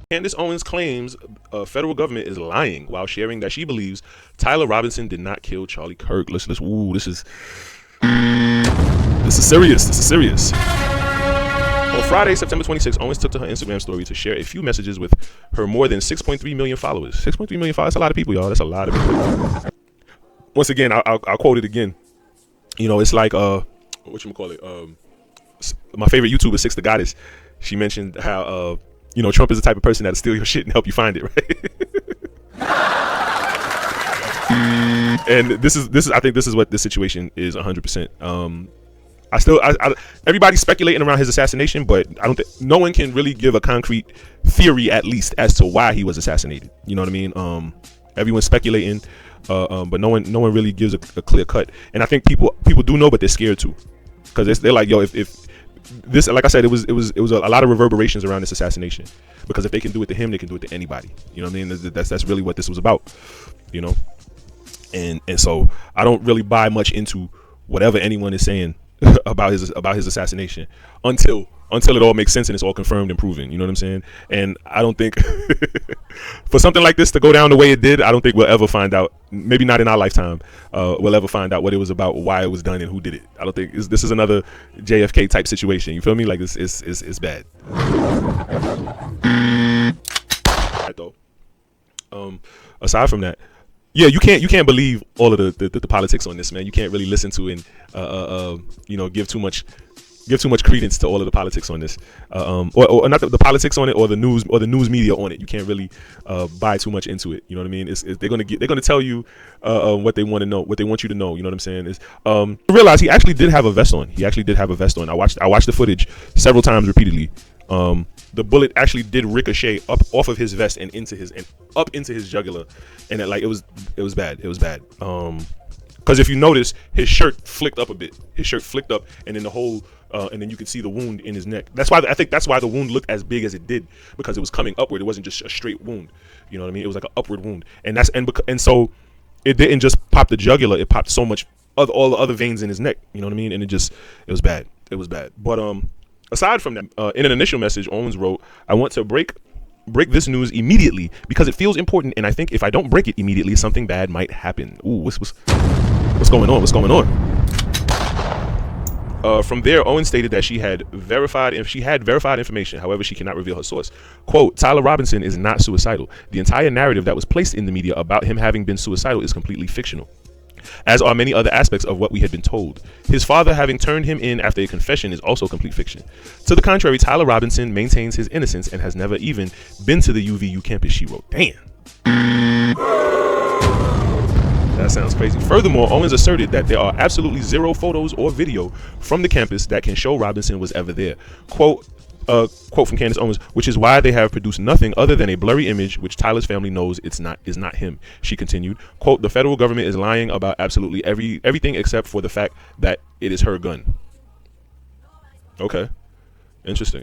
Candace Owens claims federal government is lying while sharing that she believes Tyler Robinson did not kill Charlie Kirk. Listen, ooh, this is serious. This is serious. On Friday, September 26, Owens took to her Instagram story to share a few messages with her more than 6.3 million followers. 6.3 million followers, that's a lot of people, y'all. That's a lot of people. Once again, I'll quote it again. You know, it's like, whatchamacallit, my favorite YouTuber, Six the Goddess, she mentioned how, you know, Trump is the type of person that'll steal your shit and help you find it, right? And this is I think this is what this situation is 100%. Everybody's speculating around his assassination, but I don't think no one can really give a concrete theory, at least, as to why he was assassinated. You know what I mean? Everyone's speculating, but no one really gives a clear cut. And I think people do know, but they're scared too, because they're like, yo, if this, like I said, it was a lot of reverberations around this assassination, because if they can do it to him, they can do it to anybody. You know what I mean? That's really what this was about. You know, and so I don't really buy much into whatever anyone is saying about his assassination until it all makes sense and it's all confirmed and proven. You know what I'm saying? And I don't think for something like this to go down the way it did, I don't think we'll ever find out. Maybe not in our lifetime. We'll ever find out what it was about, why it was done, and who did it. I don't think this is another JFK type situation. You feel me? Like, it's bad. Though. Aside from that, yeah, you can't believe all of the politics on this, man. You can't really listen to and you know, give too much credence to all of the politics on this, or not the politics on it, or the news media on it. You can't really buy too much into it. You know what I mean? They're gonna tell you what they want to know, what they want you to know. You know what I'm saying? Is realize he actually did have a vest on. I watched the footage several times repeatedly. The bullet actually did ricochet up off of his vest and up into his jugular, and it was bad. It was bad. Because if you notice, his shirt flicked up a bit. And then the whole, and then you could see the wound in his neck. I think that's why the wound looked as big as it did, because it was coming upward. It wasn't just a straight wound. You know what I mean? It was like an upward wound, and so it didn't just pop the jugular. It popped so much all the other veins in his neck. You know what I mean? And it was bad. It was bad. But aside from that, in an initial message, Owens wrote, "I want to break this news immediately because it feels important, and I think if I don't break it immediately, something bad might happen." Ooh, what's going on? What's going on? From there, Owens stated that she had verified information. However, she cannot reveal her source. Quote, "Tyler Robinson is not suicidal. The entire narrative that was placed in the media about him having been suicidal is completely fictional, as are many other aspects of what we had been told. His father having turned him in after a confession is also complete fiction. To the contrary, Tyler Robinson maintains his innocence and has never even been to the UVU campus," she wrote. Damn. That sounds crazy. Furthermore, Owens asserted that there are absolutely zero photos or video from the campus that can show Robinson was ever there. Quote from Candace Owens, "which is why they have produced nothing other than a blurry image which Tyler's family knows is not him." She continued, quote, "The federal government is lying about absolutely everything except for the fact that it is her gun." Okay. Interesting.